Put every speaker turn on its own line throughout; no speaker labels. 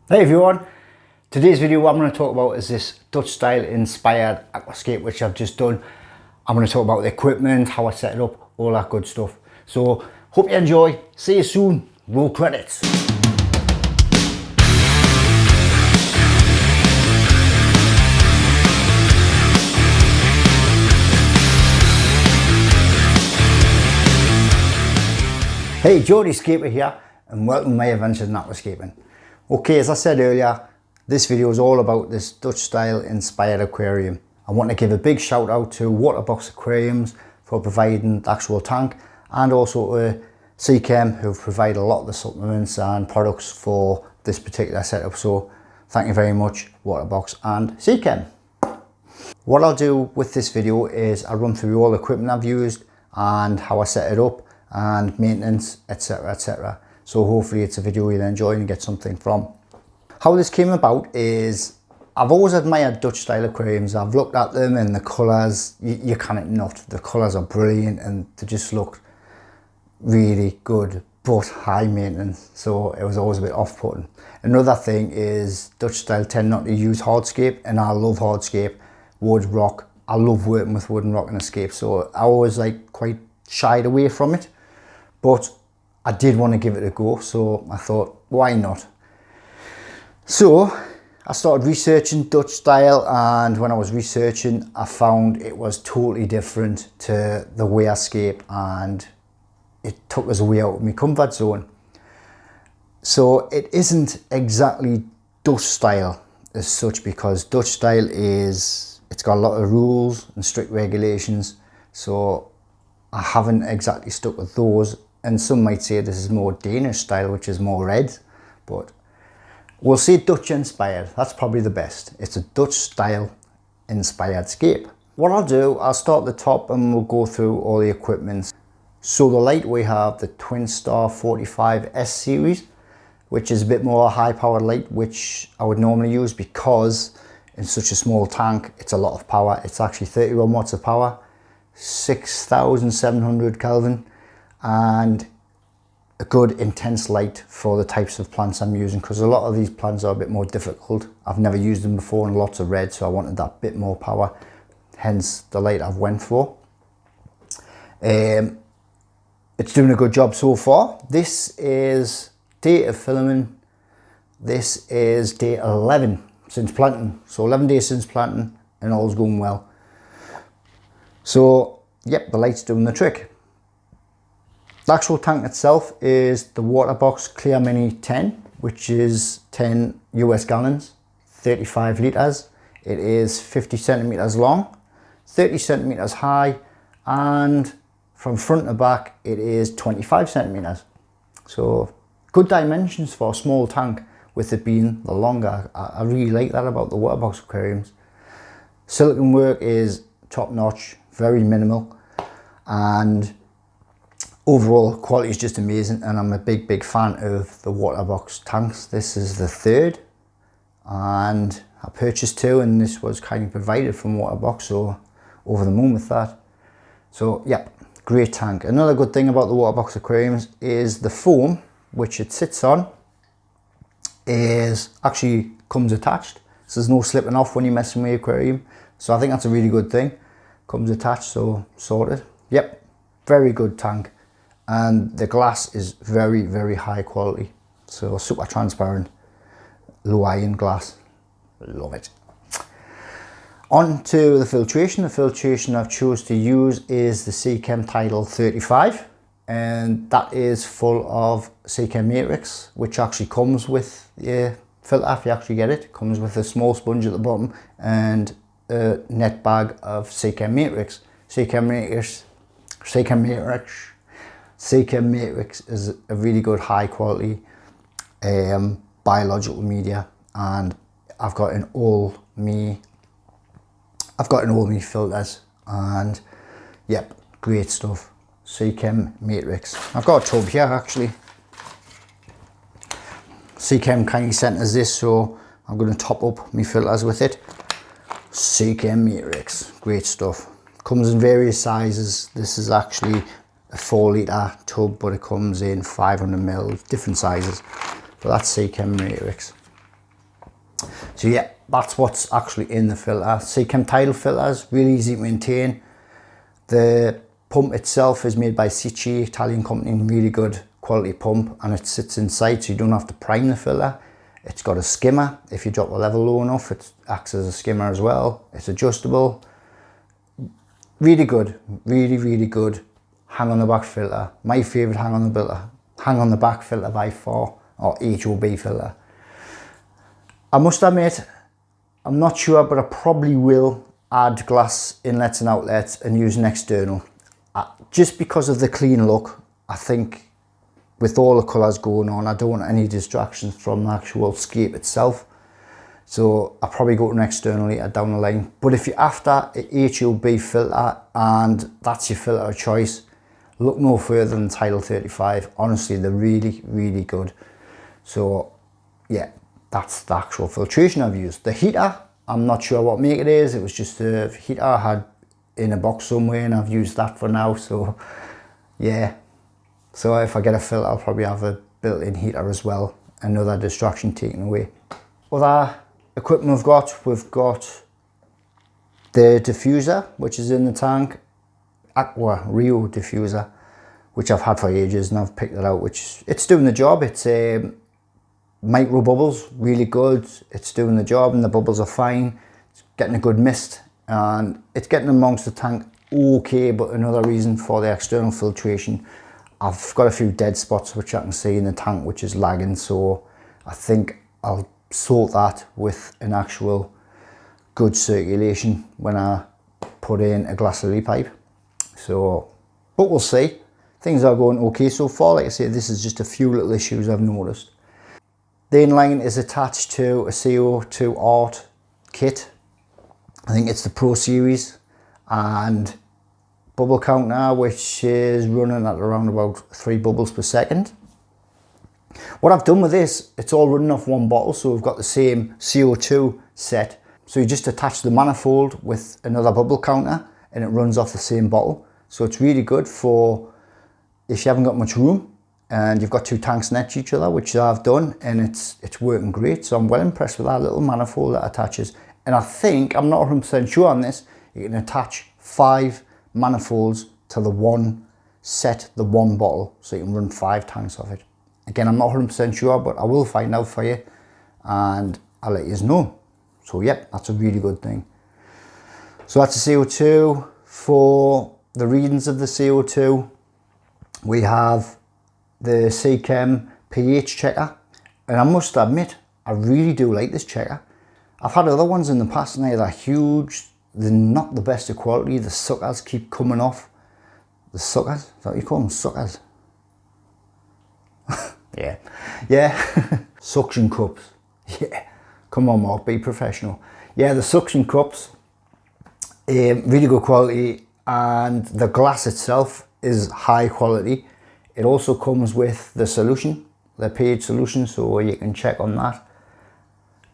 Hey everyone, today's video what I'm going to talk about is this Dutch style inspired aquascape which I've just done. I'm going to talk about the equipment, how I set it up, all that good stuff. So hope you enjoy, see you soon, roll credits. Hey, Geordie Scaper here and welcome to my adventures in aquascaping. Okay, as I said earlier, this video is all about this Dutch style inspired aquarium. I want to give a big shout out to Waterbox Aquariums for providing the actual tank, and also to Seachem who've provided a lot of the supplements and products for this particular setup. So thank you very much, Waterbox and Seachem. What I'll do with this video is I'll run through all the equipment I've used and how I set it up and maintenance, etc, etc. So hopefully it's a video you'll enjoy and get something from. How this came about is I've always admired Dutch style aquariums. I've looked at them and the colours, you cannot not. The colours are brilliant and they just look really good but high maintenance, so it was always a bit off-putting. Another thing is Dutch style tend not to use hardscape, and I love hardscape, wood, rock. I love working with wood and rock and escape, so I always like quite shied away from it. But I did want to give it a go, so I thought, why not? So I started researching Dutch style, and when I was researching, I found it was totally different to the way I scape, and it took us away out of my comfort zone. So it isn't exactly Dutch style as such, because Dutch style it's got a lot of rules and strict regulations, so I haven't exactly stuck with those. And some might say this is more Danish style, which is more red, but we'll say Dutch inspired. That's probably the best. It's a Dutch style inspired scape. What I'll do, I'll start at the top and we'll go through all the equipment. So the light, we have the Twin Star 45 S series, which is a bit more high powered light, which I would normally use because in such a small tank, it's a lot of power. It's actually 31 watts of power, 6,700 Kelvin. And a good intense light for the types of plants I'm using, because a lot of these plants are a bit more difficult. I've never used them before and lots of red, so I wanted that bit more power, hence the light I've went for. It's doing a good job so far. This is date of filming. This is day 11 since planting, so 11 days since planting and all's going well. So yep, the light's doing the trick. The actual tank itself is the Waterbox Clear Mini 10, which is 10 US gallons, 35 litres. It is 50 centimetres long, 30 centimetres high, and from front to back it is 25 centimetres. So good dimensions for a small tank, with it being the longer. I really like that about the Waterbox Aquariums. Silicone work is top notch, very minimal, and overall quality is just amazing, and I'm a big fan of the Waterbox tanks. This is the third, and I purchased two, and this was kind of provided from Waterbox, so over the moon with that. So yeah, great tank. Another good thing about the Waterbox Aquariums is the foam which it sits on is actually comes attached, so there's no slipping off when you're messing with your aquarium. So I think that's a really good thing. Comes attached, so sorted. Yep, very good tank. And the glass is very high quality, so super transparent, low iron glass, love it. On to the filtration. The filtration I've chose to use is the Seachem Untitled 35, and that is full of Seachem Matrix, which actually comes with the filter. If you actually get it, it comes with a small sponge at the bottom and a net bag of Seachem Matrix. Seachem Matrix is a really good high quality biological media, and I've got in all me filters, and yep, great stuff. Seachem Matrix. I've got a tub here actually. Seachem kindly sent us this, so I'm going to top up my filters with it. Seachem Matrix, great stuff. Comes in various sizes. This is actually a 4 litre tub, but it comes in 500 ml, different sizes. But that's Seachem Matrix. So yeah, that's what's actually in the filter. Seachem tidal filters, really easy to maintain. The pump itself is made by Seachem, Italian company, really good quality pump, and it sits inside so you don't have to prime the filter. It's got a skimmer. If you drop the level low enough, it acts as a skimmer as well. It's adjustable. Really good, really good hang on the back filter. My favourite hang on the back filter by far, or HOB filter. I must admit, I'm not sure, but I probably will add glass inlets and outlets and use an external. Just because of the clean look, I think with all the colours going on, I don't want any distractions from the actual scape itself. So I'll probably go to an external later down the line. But if you're after a HOB filter and that's your filter of choice, look no further than Untitled 35. Honestly, they're really good. So yeah, that's the actual filtration I've used. The heater, I'm not sure what make it is. It was just a heater I had in a box somewhere and I've used that for now. So yeah, so if I get a filter, I'll probably have a built-in heater as well. Another distraction taken away. Other equipment we've got the diffuser, which is in the tank, Aquavitro diffuser, which I've had for ages and I've picked it out, which it's doing the job. It's micro bubbles, really good. It's doing the job and the bubbles are fine. It's getting a good mist and it's getting amongst the tank okay, but another reason for the external filtration, I've got a few dead spots which I can see in the tank which is lagging, so I think I'll sort that with an actual good circulation when I put in a glass lily pipe. So, but we'll see. Things are going okay so far. Like I say, this is just a few little issues I've noticed. The inline is attached to a CO2 art kit. I think it's the Pro Series, and bubble counter which is running at around about 3 bubbles per second. What I've done with this, it's all running off one bottle, so we've got the same CO2 set. So you just attach the manifold with another bubble counter and it runs off the same bottle. So it's really good for if you haven't got much room and you've got 2 tanks next to each other, which I've done, and it's working great. So I'm well impressed with that little manifold that attaches. And I think, I'm not 100% sure on this, you can attach 5 manifolds to the one set, the one bottle, so you can run 5 tanks off it. Again, I'm not 100% sure, but I will find out for you and I'll let you know. So yep, that's a really good thing. So that's the CO2. For the readings of the CO2, we have the Seachem pH checker. And I must admit, I really do like this checker. I've had other ones in the past and they're huge. They're not the best of quality. The suckers keep coming off. The suckers? Is that what you call them? Suckers? Yeah. Suction cups. Yeah. Come on, Mark, be professional. Yeah, the suction cups, really good quality, and the glass itself is high quality. It also comes with the solution, the pH solution, so you can check on that.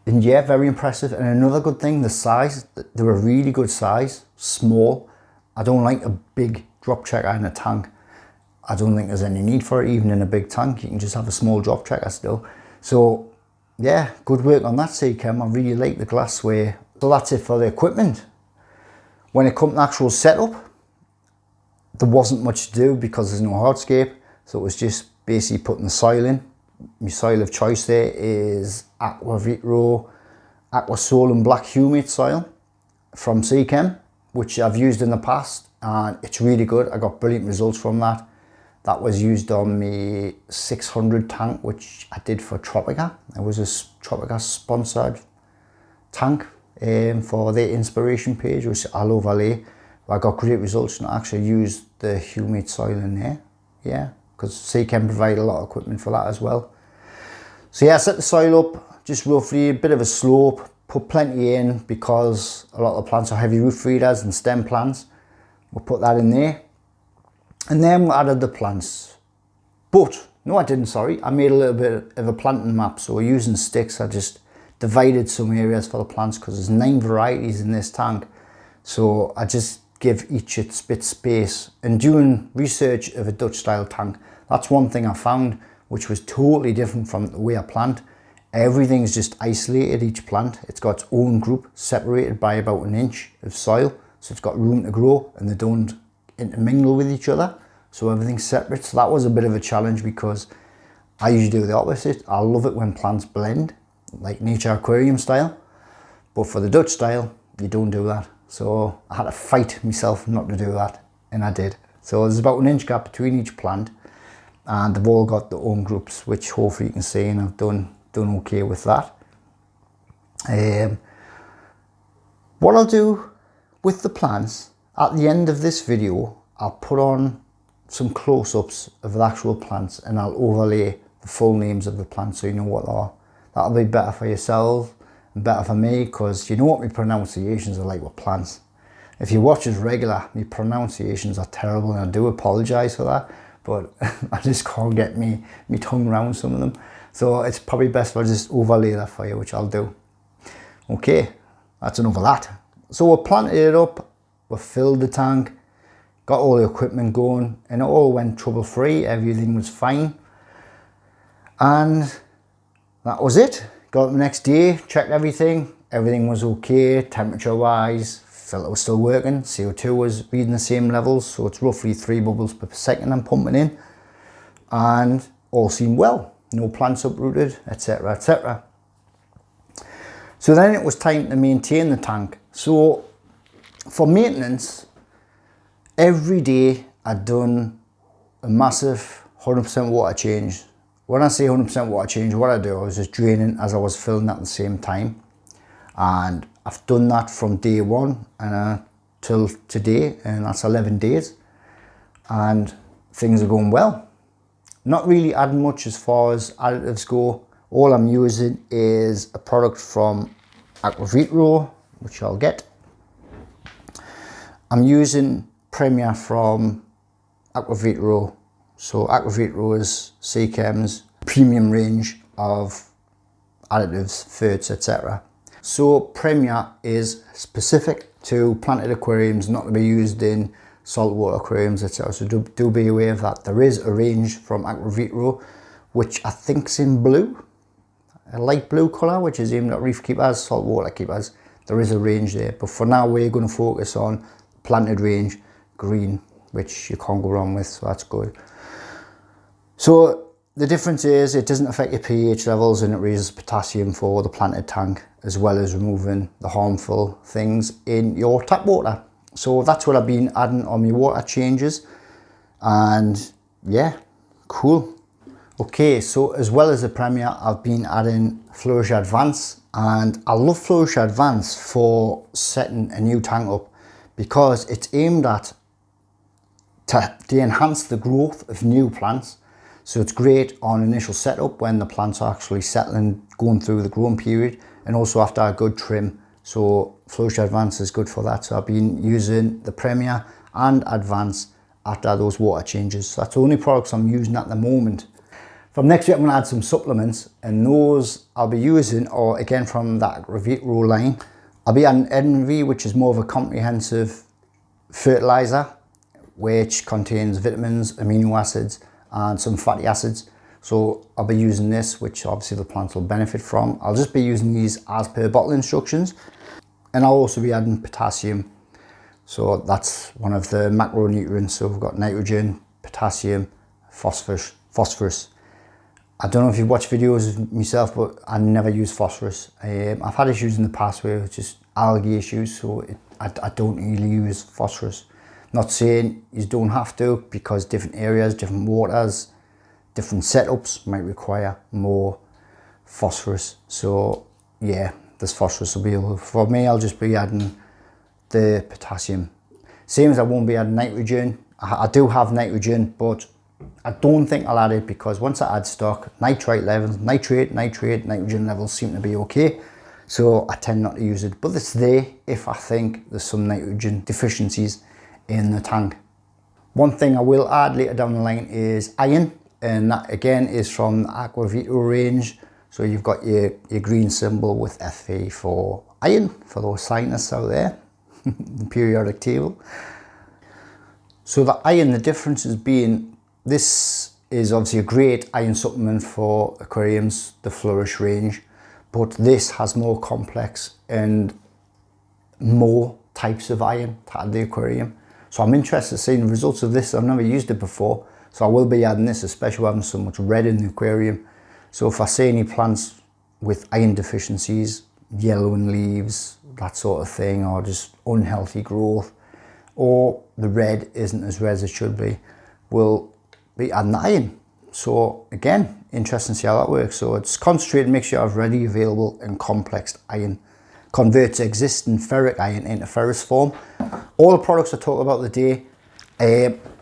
And yeah, very impressive. And another good thing, the size, they're a really good size, small. I don't like a big drop checker in a tank. I don't think there's any need for it, even in a big tank. You can just have a small drop checker still. So yeah, good work on that, Seachem. I really like the glassware. So that's it for the equipment. When it comes to actual setup, there wasn't much to do because there's no hardscape. So it was just basically putting the soil in. My soil of choice there is Aquavitro Aquasol and Black Humate soil from Seachem, which I've used in the past, and it's really good. I got brilliant results from that. That was used on my 600 tank, which I did for Tropica. It was a Tropica sponsored tank for their inspiration page, which I'll overlay. I got great results and I actually used the humate soil in there. Yeah, because Seachem provide a lot of equipment for that as well. So yeah, I set the soil up, just roughly a bit of a slope, put plenty in because a lot of the plants are heavy root feeders and stem plants. We'll put that in there. And then we added the plants. But, no I didn't, sorry. I made a little bit of a planting map. So we're using sticks. I just divided some areas for the plants because there's 9 varieties in this tank. So I just give each its bit space. And doing research of a Dutch style tank, that's one thing I found which was totally different from the way I plant, Everything's just isolated, each plant. It's got its own group, separated by about 1 inch of soil. So it's got room to grow and they don't intermingle with each other. So everything's separate. So that was a bit of a challenge because I usually do the opposite. I love it when plants blend, like nature aquarium style. But for the Dutch style, you don't do that. So I had to fight myself not to do that, and I did. So there's about 1 inch gap between each plant, and they've all got their own groups, which hopefully you can see, and I've done okay with that. What I'll do with the plants, at the end of this video, I'll put on some close-ups of the actual plants and I'll overlay the full names of the plants so you know what they are. That'll be better for yourself and better for me, because you know what my pronunciations are like with plants. If you watch us regular, my pronunciations are terrible, and I do apologise for that, but I just can't get me tongue around some of them. So it's probably best if I just overlay that for you, which I'll do. Okay, that's enough of that. So we planted it up, we filled the tank, got all the equipment going, and it all went trouble free. Everything was fine. And that was it. Got up the next day, checked everything. Everything was okay, temperature wise. Filter was still working. CO2 was reading the same levels. So it's roughly 3 bubbles per second I'm pumping in. And all seemed well. No plants uprooted, etc, etc. So then it was time to maintain the tank. So for maintenance, every day I'd done a massive 100% water change. When I say 100% water change, what I do, I was just draining as I was filling at the same time. And I've done that from day one till today, and that's 11 days. And things are going well. Not really adding much as far as additives go. All I'm using is a product from Aquavitro, which I'll get. I'm using Premier from Aquavitro. So Aquavitro is Seachem's premium range of additives, ferts, etc. So Premier is specific to planted aquariums, not to be used in saltwater aquariums, etc. So do be aware of that. There is a range from Aquavitro, which I think's in blue, a light blue colour, which is aimed at reef keepers, saltwater keepers. There is a range there, but for now we're going to focus on planted range, green, which you can't go wrong with, so that's good. So the difference is it doesn't affect your pH levels, and it raises potassium for the planted tank, as well as removing the harmful things in your tap water. So that's what I've been adding on my water changes, and yeah, cool. Okay, so as well as the Premier, I've been adding Flourish Advance, and I love Flourish Advance for setting a new tank up because it's aimed at to enhance the growth of new plants. So it's great on initial setup when the plants are actually settling, going through the growing period, and also after a good trim. So Flourish Advance is good for that. So I've been using the Premier and Advance after those water changes. So that's the only products I'm using at the moment. From next week I'm going to add some supplements, and those I'll be using are again from that Aquavitro line. I'll be adding Envy, which is more of a comprehensive fertilizer, which contains vitamins, amino acids, and some fatty acids. So I'll be using this, which obviously the plants will benefit from. I'll just be using these as per bottle instructions, and I'll also be adding potassium. So that's one of the macronutrients. So we've got nitrogen, potassium, phosphorus. I don't know if you've watched videos of myself, but I never use phosphorus. I've had issues in the past where it's just algae issues, so I don't really use phosphorus. Not saying you don't have to, because different areas, different waters, different setups might require more phosphorus. So yeah, this phosphorus will be able, for me, I'll just be adding the potassium. Same as I won't be adding nitrogen. I do have nitrogen, but I don't think I'll add it, because once I add stock, nitrate levels, nitrogen levels seem to be okay. So I tend not to use it, but it's there if I think there's some nitrogen deficiencies in the tank. One thing I will add later down the line is iron, and that again is from the Aquavitro range. So you've got your green symbol with Fe for iron, for those scientists out there, the periodic table. So the iron, the difference is being this is obviously a great iron supplement for aquariums, the Flourish range, but this has more complex and more types of iron to add to the aquarium. So I'm interested in seeing the results of this. I've never used it before, so I will be adding this, especially having so much red in the aquarium. So if I see any plants with iron deficiencies, yellowing leaves, that sort of thing, or just unhealthy growth, or the red isn't as red as it should be, we'll be adding iron. So again, interesting to see how that works. So it's concentrated mixture of ready available and complex iron. Converts existing ferric iron into ferrous form. All the products I talk about today,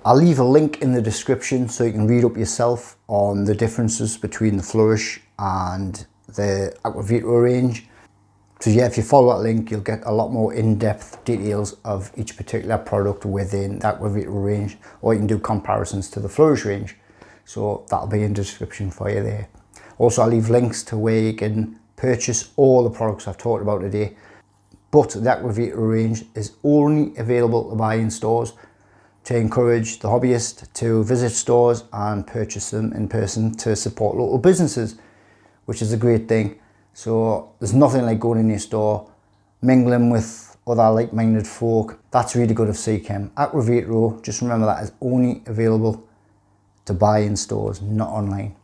I'll leave a link in the description so you can read up yourself on the differences between the Flourish and the Aquavitro range. So yeah, if you follow that link, you'll get a lot more in-depth details of each particular product within the Aquavitro range, or you can do comparisons to the Flourish range. So that'll be in the description for you there. Also, I'll leave links to where you can purchase all the products I've talked about today. But the Aquavitro range is only available to buy in stores, to encourage the hobbyist to visit stores and purchase them in person to support local businesses, which is a great thing. So there's nothing like going in your store, mingling with other like-minded folk. That's really good of Seachem. Aquavitro, just remember that is only available to buy in stores, not online.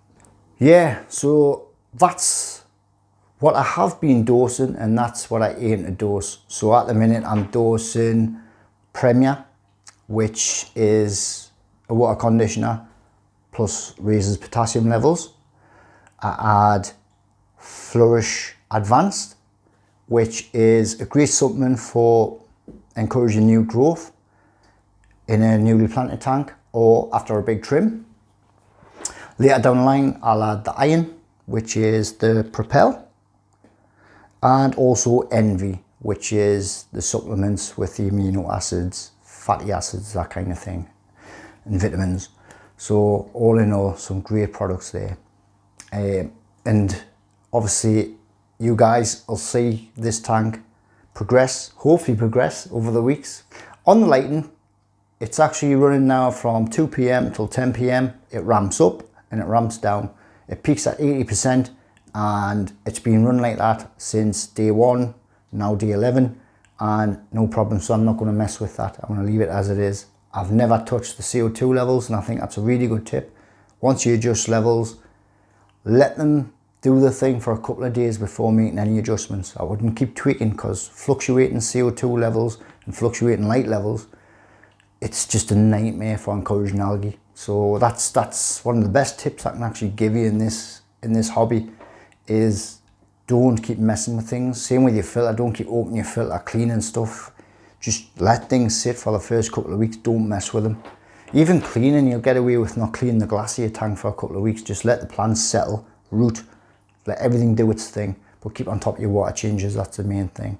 Yeah, so that's what I have been dosing, and that's what I aim to dose. So at the minute I'm dosing Premier, which is a water conditioner plus raises potassium levels. I add Flourish Advanced, which is a great supplement for encouraging new growth in a newly planted tank or after a big trim. Later down the line I'll add the iron, which is the Propel, and also Envy, which is the supplements with the amino acids, fatty acids, that kind of thing, and vitamins. So all in all, some great products there. And obviously you guys will see this tank progress, hopefully progress over the weeks. On the lighting, it's actually running now from 2 p.m. till 10 p.m. It ramps up and it ramps down. It peaks at 80%, and it's been running like that since day 1, now day 11, and no problem. So I'm not going to mess with that. I'm going to leave it as it is. I've never touched the CO2 levels, and I think that's a really good tip. Once you adjust levels, let them do the thing for a couple of days before making any adjustments. I wouldn't keep tweaking, because fluctuating CO2 levels and fluctuating light levels, it's just a nightmare for encouraging algae. So that's one of the best tips I can actually give you in this hobby, is don't keep messing with things. Same with your filter, don't keep opening your filter, cleaning stuff. Just let things sit for the first couple of weeks, don't mess with them. Even cleaning, you'll get away with not cleaning the glass of your tank for a couple of weeks. Just let the plants settle, root, let everything do its thing, but keep on top of your water changes, that's the main thing.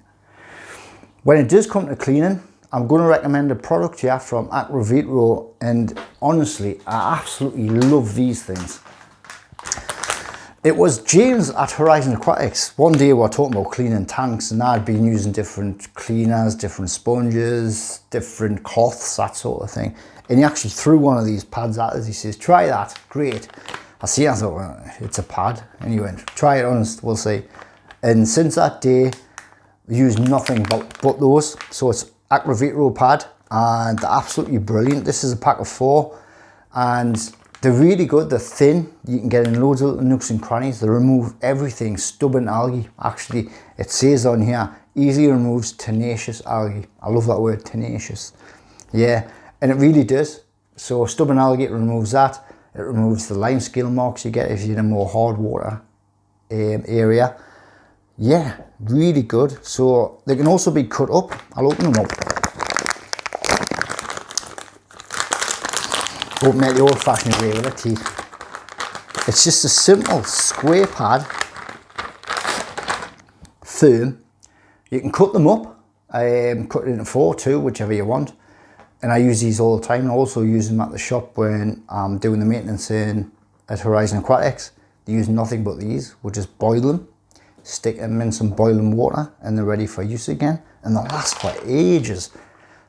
When it does come to cleaning, I'm going to recommend a product here from Aquavitro, and honestly, I absolutely love these things. It was James at Horizon Aquatics. One day we were talking about cleaning tanks, and I'd been using different cleaners, different sponges, different cloths, that sort of thing. And he actually threw one of these pads at us. He says, try that, great. I see, I thought, well, it's a pad. And he went, try it honest, we'll see. And since that day, we use nothing but those. So it's Aquavitro pad, and they're absolutely brilliant. This is a pack of 4, and they're really good. They're thin. You can get in loads of little nooks and crannies. They remove everything, stubborn algae. Actually, it says on here, easily removes tenacious algae. I love that word, tenacious. Yeah, and it really does. So stubborn algae, it removes that. It removes the lime scale marks you get if you're in a more hard water area. Yeah, really good. So they can also be cut up. I'll open them up. Open it the old fashioned way with a teeth. It's just a simple square pad, firm. You can cut them up, cut it into 4, 2, whichever you want. And I use these all the time. I also use them at the shop when I'm doing the maintenance at Horizon Aquatics. They use nothing but these. We'll just boil them, stick them in some boiling water, and they're ready for use again. And they'll last for ages.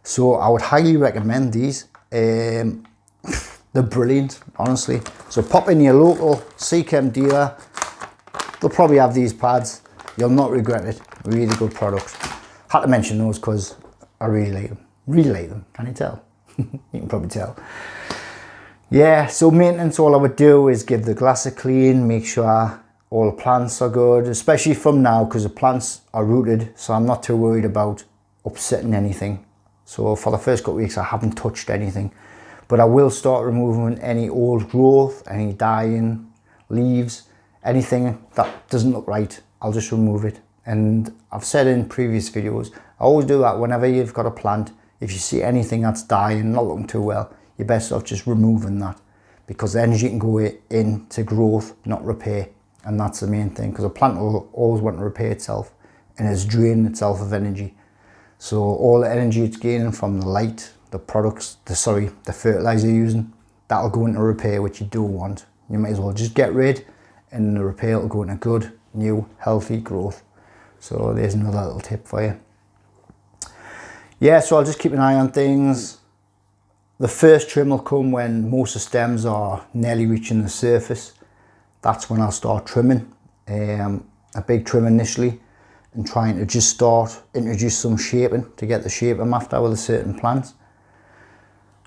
So I would highly recommend these. They're brilliant, honestly. So pop in your local Seachem dealer. They'll probably have these pads. You'll not regret it. Really good products. Had to mention those because I really like them. Really like them. Can you tell? You can probably tell. Yeah, so maintenance, all I would do is give the glass a clean, make sure all the plants are good, especially from now because the plants are rooted, so I'm not too worried about upsetting anything. So for the first couple of weeks I haven't touched anything, but I will start removing any old growth, any dying leaves, anything that doesn't look right. I'll just remove it. And I've said in previous videos, I always do that whenever you've got a plant. If you see anything that's dying, not looking too well, you're best off just removing that, because the energy can go into growth, not repair. And that's the main thing, because a plant will always want to repair itself and it's draining itself of energy. So all the energy it's gaining from the light, the products, the fertilizer you're using, that'll go into repair, which you don't want. You might as well just get rid, and the repair will go into good, new, healthy growth. So there's another little tip for you. Yeah, so I'll just keep an eye on things. The first trim will come when most of the stems are nearly reaching the surface. That's when I'll start trimming. A big trim initially, and trying to just introduce some shaping to get the shape I'm after with a certain plant.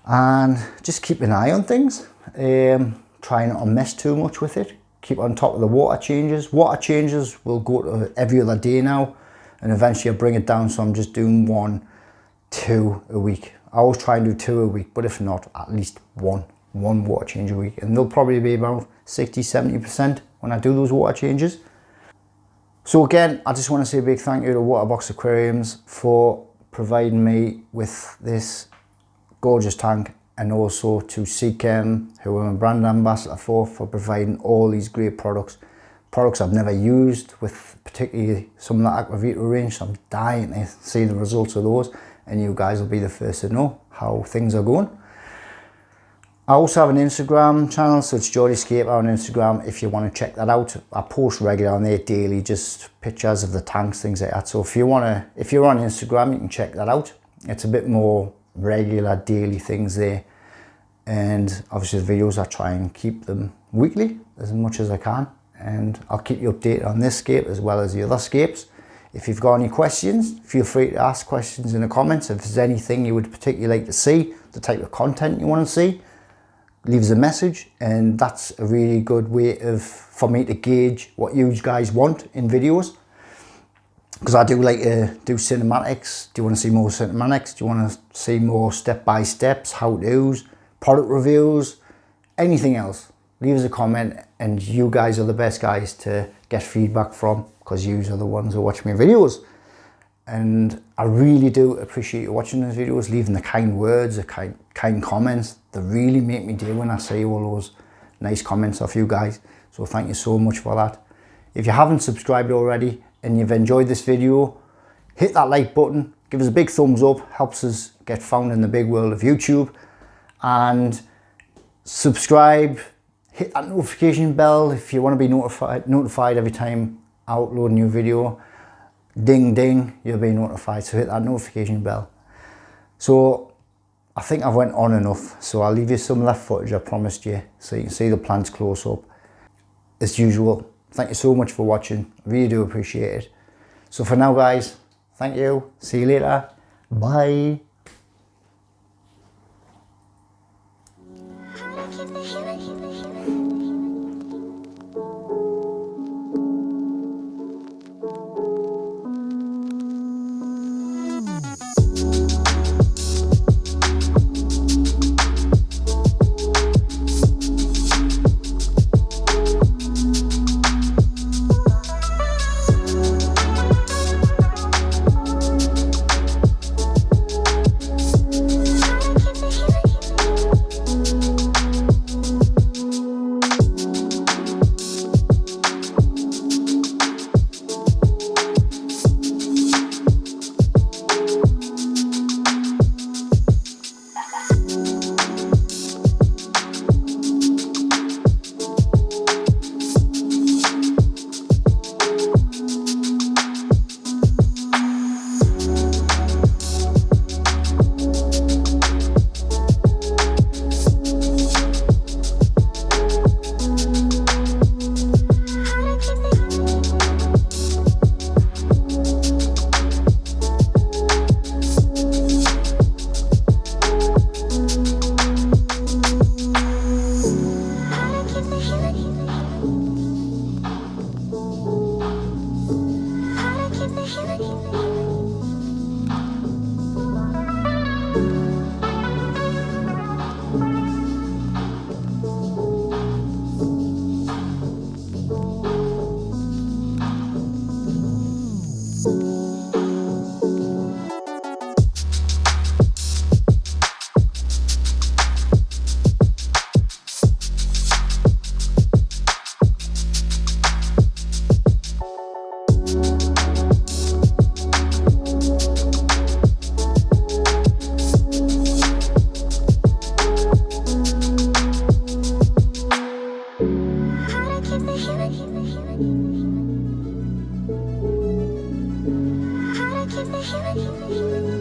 And just keep an eye on things. Try not to mess too much with it. Keep on top of the water changes. Water changes will go to every other day now, and eventually I'll bring it down, so I'm just doing 1, 2 a week. I always try and do 2 a week, but if not, at least one water change a week. And they'll probably be about 60–70% when I do those water changes. So again, I just want to say a big thank you to Waterbox Aquariums for providing me with this gorgeous tank, and also to Seachem, who I'm a brand ambassador for providing all these great products. Products I've never used, with particularly some of the Aquavitro range, so I'm dying to see the results of those, and you guys will be the first to know how things are going. I also have an Instagram channel, so it's Aquascape on Instagram if you want to check that out. I post regularly on there daily, just pictures of the tanks, things like that. So if you're on Instagram, you can check that out. It's a bit more regular daily things there. And obviously the videos, I try and keep them weekly as much as I can. And I'll keep you updated on this scape as well as the other scapes. If you've got any questions, feel free to ask questions in the comments. If there's anything you would particularly like to see, the type of content you want to see, leave us a message, and that's a really good way for me to gauge what you guys want in videos. Because I do like to do cinematics. Do you want to see more cinematics? Do you want to see more step-by-steps, how-tos, product reviews, anything else? Leave us a comment, and you guys are the best guys to get feedback from, because you are the ones who watch my videos. And I really do appreciate you watching those videos, leaving the kind words, the kind comments. They really make me day when I see all those nice comments off you guys. So thank you so much for that. If you haven't subscribed already and you've enjoyed this video, hit that like button, give us a big thumbs up, helps us get found in the big world of YouTube. And subscribe, hit that notification bell if you want to be notified every time I upload a new video. Ding ding, you'll be notified, so hit that notification bell. So I think I've went on enough, so I'll leave you some left footage I promised you, so you can see the plants close up. As usual, thank you so much for watching, I really do appreciate it. So for now guys, thank you, see you later, bye.
How to keep the healing.